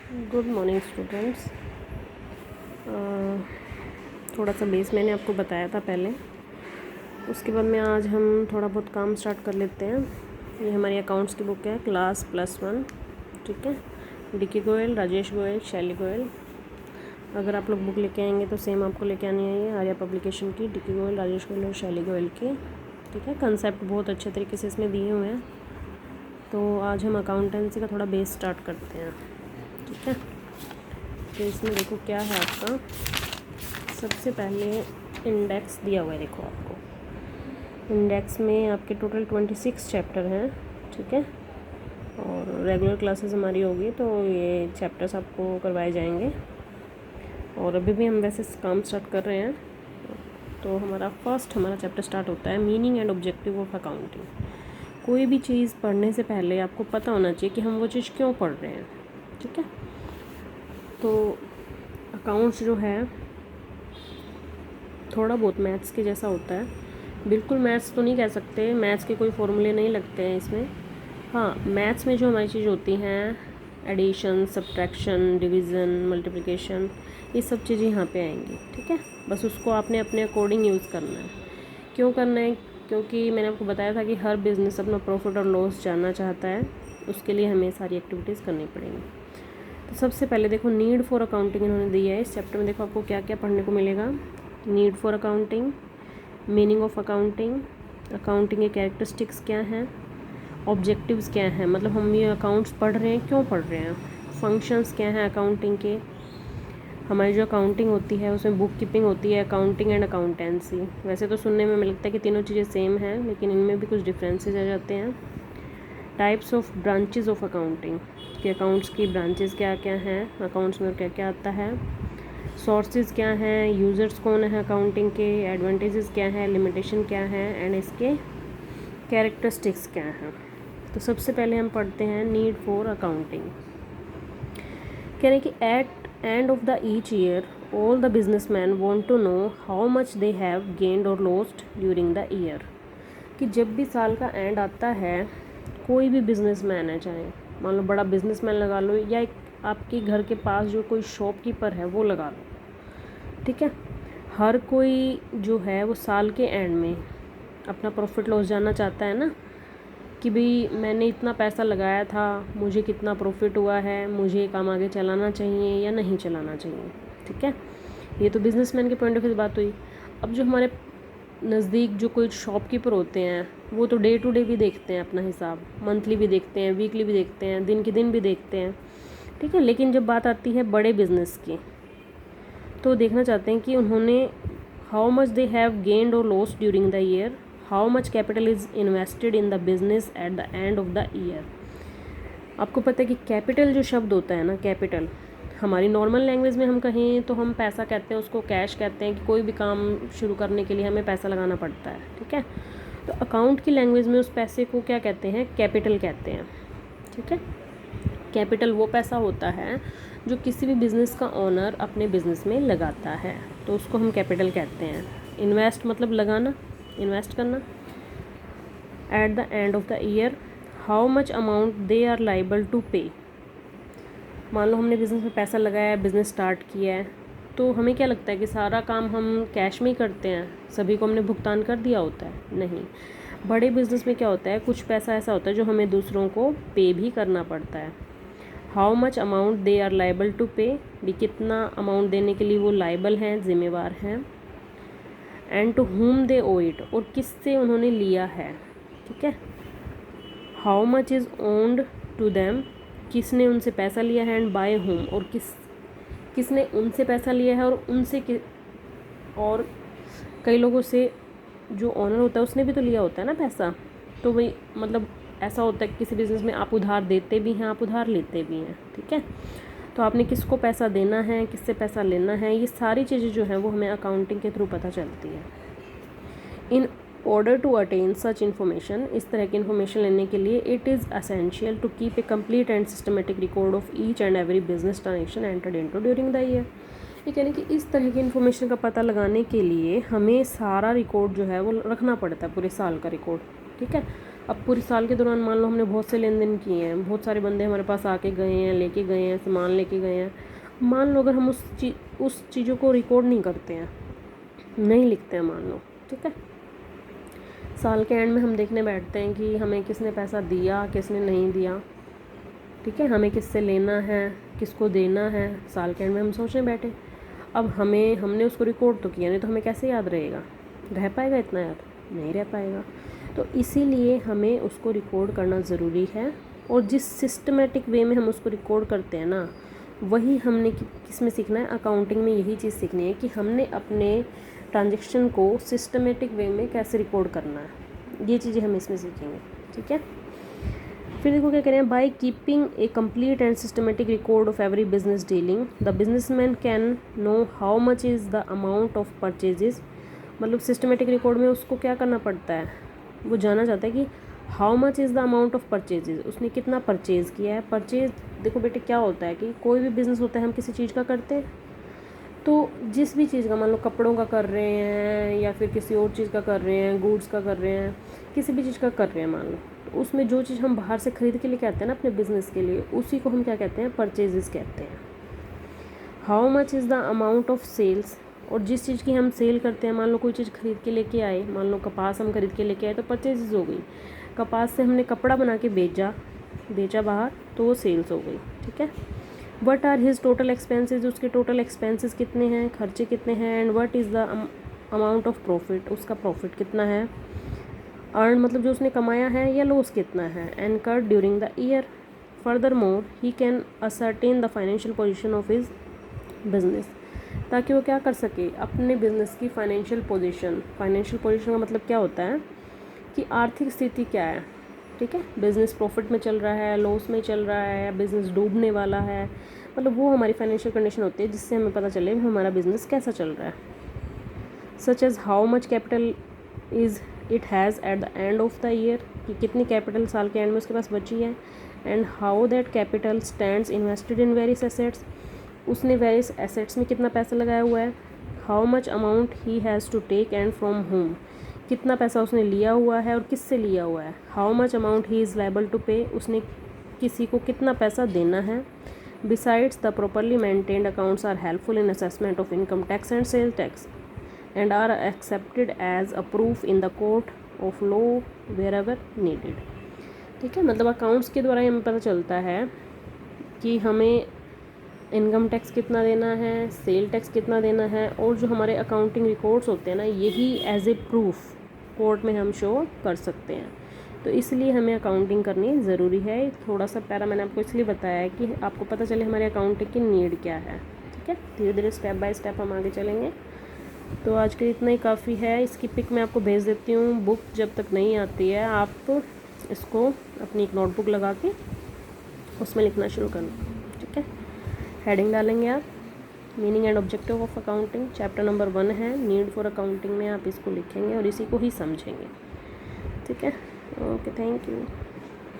Good morning students. थोड़ा सा base मैंने आपको बताया था पहले, उसके बाद में आज हम थोड़ा बहुत काम स्टार्ट कर लेते हैं। ये हमारी अकाउंट्स की बुक है, क्लास +1, ठीक है। डीके गोयल, राजेश गोयल, शैली गोयल। अगर आप लोग बुक लेके आएंगे तो सेम आपको लेके आनी है, आर्या पब्लिकेशन की, डीके गोयल, राजेश गोयल और शैली गोयल की, ठीक है। कंसेप्ट बहुत अच्छे तरीके से इसमें दिए हुए हैं। तो आज हम अकाउंटेंसी का थोड़ा बेस स्टार्ट करते हैं, ठीक है। तो इसमें देखो क्या है आपका, सबसे पहले इंडेक्स दिया हुआ है। देखो आपको इंडेक्स में आपके टोटल 26 चैप्टर हैं, ठीक है। और रेगुलर क्लासेस हमारी होगी तो ये चैप्टर्स आपको करवाए जाएंगे। और अभी भी हम वैसे काम स्टार्ट कर रहे हैं। तो हमारा चैप्टर स्टार्ट होता है meaning and objective of accounting. कोई भी चीज़ पढ़ने से पहले आपको पता होना चाहिए कि हम वो चीज़ क्यों पढ़ रहे हैं, ठीक है। तो अकाउंट्स जो है थोड़ा बहुत मैथ्स के जैसा होता है। बिल्कुल मैथ्स तो नहीं कह सकते, मैथ्स के कोई फॉर्मूले नहीं लगते हैं इसमें। हाँ, मैथ्स में जो हमारी चीज़ होती हैं, एडिशन, सब्ट्रैक्शन, डिवीज़न, मल्टीप्लिकेशन, ये सब चीज़ें यहाँ पे आएंगी, ठीक है। बस उसको आपने अपने अकॉर्डिंग यूज़ करना है। क्यों करना है? क्योंकि मैंने आपको बताया था कि हर बिज़नेस अपना प्रॉफिट और लॉस जानना चाहता है, उसके लिए हमें सारी एक्टिविटीज़ करनी पड़ेंगी। तो सबसे पहले देखो नीड फॉर अकाउंटिंग इन्होंने दिया है इस चैप्टर में। देखो आपको क्या क्या पढ़ने को मिलेगा। Need for accounting, meaning of accounting, accounting के कैरेक्टरिस्टिक्स क्या हैं, ऑब्जेक्टिव्स क्या हैं, मतलब हम ये अकाउंट्स पढ़ रहे हैं क्यों पढ़ रहे हैं, फंक्शंस क्या हैं अकाउंटिंग के। हमारी जो अकाउंटिंग होती है उसमें बुक कीपिंग होती है, अकाउंटिंग एंड अकाउंटेंसी। वैसे तो सुनने में लगता है कि तीनों चीज़ें सेम हैं, लेकिन इनमें भी कुछ डिफरेंसेस आ जाते हैं। Types of branches of accounting, कि अकाउंट्स की ब्रांचेस क्या क्या हैं, अकाउंट्स में क्या क्या आता है, सोर्सेज क्या हैं, यूज़र्स कौन है अकाउंटिंग के, एडवांटेजेस क्या है, लिमिटेशन क्या है, एंड इसके कैरेक्टरिस्टिक्स क्या हैं। तो सबसे पहले हम पढ़ते हैं नीड फॉर अकाउंटिंग। कह रहे हैं कि at end of the each year all the businessman want to know how much they have gained और लॉस्ट ड्यूरिंग द ईयर। कि जब भी साल का एंड आता है, कोई भी बिजनेसमैन है, चाहे मान लो बड़ा बिजनेसमैन लगा लो, या एक आपके घर के पास जो कोई शॉपकीपर है वो लगा लो, ठीक है। हर कोई जो है वो साल के एंड में अपना प्रॉफिट लॉस जानना चाहता है ना, कि भाई मैंने इतना पैसा लगाया था, मुझे कितना प्रॉफिट हुआ है, मुझे काम आगे चलाना चाहिए या नहीं चलाना चाहिए, ठीक है। ये तो बिजनेसमैन के पॉइंट ऑफ व्यू बात हुई। अब जो हमारे नज़दीक जो कोई शॉपकीपर होते हैं वो तो डे टू डे भी देखते हैं अपना हिसाब, मंथली भी देखते हैं, वीकली भी देखते हैं, दिन के दिन भी देखते हैं, ठीक है। लेकिन जब बात आती है बड़े बिजनेस की, तो देखना चाहते हैं कि उन्होंने how much they have gained और loss during the year, how much capital is invested in the business at the end of the year. आपको पता है कि कैपिटल जो शब्द होता है ना, कैपिटल हमारी नॉर्मल लैंग्वेज में हम कहें तो हम पैसा कहते हैं, उसको कैश कहते हैं, कि कोई भी काम शुरू करने के लिए हमें पैसा लगाना पड़ता है, ठीक है। तो अकाउंट की लैंग्वेज में उस पैसे को क्या कहते हैं, कैपिटल कहते हैं, ठीक है। कैपिटल वो पैसा होता है जो किसी भी बिज़नेस का ओनर अपने बिज़नेस में लगाता है, तो उसको हम कैपिटल कहते हैं। इन्वेस्ट मतलब लगाना, इन्वेस्ट करना। At the end of the year how much amount they are liable to pay. मान लो हमने बिज़नेस में पैसा लगाया है, बिज़नेस स्टार्ट किया है, तो हमें क्या लगता है कि सारा काम हम कैश में ही करते हैं, सभी को हमने भुगतान कर दिया होता है, नहीं। बड़े बिज़नेस में क्या होता है, कुछ पैसा ऐसा होता है जो हमें दूसरों को पे भी करना पड़ता है। How much amount they are liable to pay, भी कितना अमाउंट देने के लिए वो लाइबल हैं, जिम्मेवार हैं। And to whom they O it, और किससे उन्होंने लिया है, ठीक है। How much is owned to them, किसने उनसे पैसा लिया है, एंड बाय हुम, और किसने उनसे पैसा लिया है, और कई लोगों से जो ओनर होता है उसने भी तो लिया होता है ना पैसा। तो वही मतलब ऐसा होता है कि किसी बिज़नेस में आप उधार देते भी हैं, आप उधार लेते भी हैं, ठीक है। तो आपने किसको पैसा देना है, किससे पैसा लेना है, ये सारी चीज़ें जो हैं वो हमें अकाउंटिंग के थ्रू पता चलती है। In order to attain such information, इस तरह की इन्फॉर्मेशन लेने के लिए it is essential to keep a complete and systematic record of each and every business transaction entered into during the year. ये यानी कि इस तरह की इन्फॉर्मेशन का पता लगाने के लिए हमें सारा रिकॉर्ड जो है वो रखना पड़ता है, पूरे साल का रिकॉर्ड, ठीक है। अब पूरे साल के दौरान मान लो हमने बहुत से लेन देन किए हैं, बहुत सारे बंदे हमारे पास आके गए हैं, लेके गए हैं, सामान लेके गए हैं, मान लो अगर हम उस चीज़ों को रिकॉर्ड नहीं करते हैं, नहीं लिखते हैं मान लो, ठीक है, साल के एंड में हम देखने बैठते हैं कि हमें किसने पैसा दिया, किसने नहीं दिया, ठीक है, हमें किससे लेना है, किसको देना है, साल के एंड में हम सोचने बैठे। अब हमने उसको रिकॉर्ड तो किया नहीं, तो हमें कैसे याद रहेगा, रह पाएगा इतना याद, नहीं रह पाएगा। तो इसीलिए हमें उसको रिकॉर्ड करना ज़रूरी है, और जिस सिस्टमेटिक वे में हम उसको रिकॉर्ड करते हैं ना, वही हमने किस में सीखना है, अकाउंटिंग में यही चीज़ सीखनी है कि हमने अपने ट्रांजेक्शन को सिस्टमेटिक वे में कैसे रिकॉर्ड करना है, ये चीज़ें हम इसमें सीखेंगे, ठीक है। फिर देखो क्या कह रहे हैं, by keeping A complete and systematic record of every business dealing the businessman can no how much is the amount of purchases. मतलब सिस्टमेटिक रिकॉर्ड में उसको क्या करना पड़ता है, वो जानना चाहता है कि how much is the amount of purchases, उसने कितना परचेज़ किया है। परचेज देखो बेटे क्या होता है कि कोई भी बिज़नेस होता है, हम किसी चीज़ का करते हैं, तो जिस भी चीज़ का, मान लो कपड़ों का कर रहे हैं या फिर किसी और चीज़ का कर रहे हैं, गुड्स का कर रहे हैं, किसी भी चीज़ का कर रहे हैं मान लो, तो उसमें जो चीज़ हम बाहर से ख़रीद के लेके आते हैं ना अपने बिज़नेस के लिए, उसी को हम क्या कहते हैं, परचेजेस कहते हैं। How much is the amount of sales, और जिस चीज़ की हम सेल करते हैं, मान लो कोई चीज़ खरीद के लेके आए, मान लो कपास हम खरीद के लेके आए, तो परचेजेस हो गई। कपास से हमने कपड़ा बना के बेचा बाहर, तो वो सेल्स हो गई, ठीक है। What are his total expenses, उसके टोटल एक्सपेंसेस कितने हैं, खर्चे कितने हैं। And what is the amount of profit, उसका प्रॉफिट कितना है। अर्न मतलब जो उसने कमाया है, या लॉस कितना है। एंड कर during the year. Further more he can ascertain the financial position of his business, ताकि वो क्या कर सके, अपने बिजनेस की फाइनेंशियल पोजीशन का मतलब क्या होता है कि आर्थिक स्थिति क्या है, ठीक है, बिज़नेस प्रॉफिट में चल रहा है, लॉस में चल रहा है, बिज़नेस डूबने वाला है, मतलब वो हमारी फाइनेंशियल कंडीशन होती है जिससे हमें पता चले हमारा बिज़नेस कैसा चल रहा है। Such as how much capital is it has eight the end of the year, कि कितनी कैपिटल साल के एंड में उसके पास बची है। And how that capital stands invested in various assets, उसने वेरियस एसेट्स में कितना पैसा लगाया हुआ है। How much amount he has to take and from whom, कितना पैसा उसने लिया हुआ है और किससे लिया हुआ है। How much amount he is liable to pay, उसने किसी को कितना पैसा देना है। Besides the properly maintained accounts are helpful in assessment of income tax and sale tax and are accepted as a proof in the court of law wherever needed, ठीक है। मतलब अकाउंट्स के द्वारा हमें पता चलता है कि हमें इनकम टैक्स कितना देना है, सेल टैक्स कितना देना है, और जो हमारे अकाउंटिंग रिकॉर्ड्स होते हैं ना, यही एज ए प्रूफ कोर्ट में हम शो कर सकते हैं। तो इसलिए हमें अकाउंटिंग करनी ज़रूरी है। थोड़ा सा पैरा मैंने आपको इसलिए बताया है कि आपको पता चले हमारे अकाउंटिंग की नीड क्या है, ठीक है। धीरे धीरे स्टेप बाय स्टेप हम आगे चलेंगे। तो आज के इतना ही काफ़ी है। इसकी पिक मैं आपको भेज देती हूँ। बुक जब तक नहीं आती है, आप इसको अपनी एक नोटबुक लगा के उसमें लिखना शुरू करना, ठीक है। हेडिंग डालेंगे आप, meaning and objective of accounting, chapter number 1 है नीड फॉर अकाउंटिंग में आप इसको लिखेंगे और इसी को ही समझेंगे, ठीक है। Okay, thank you.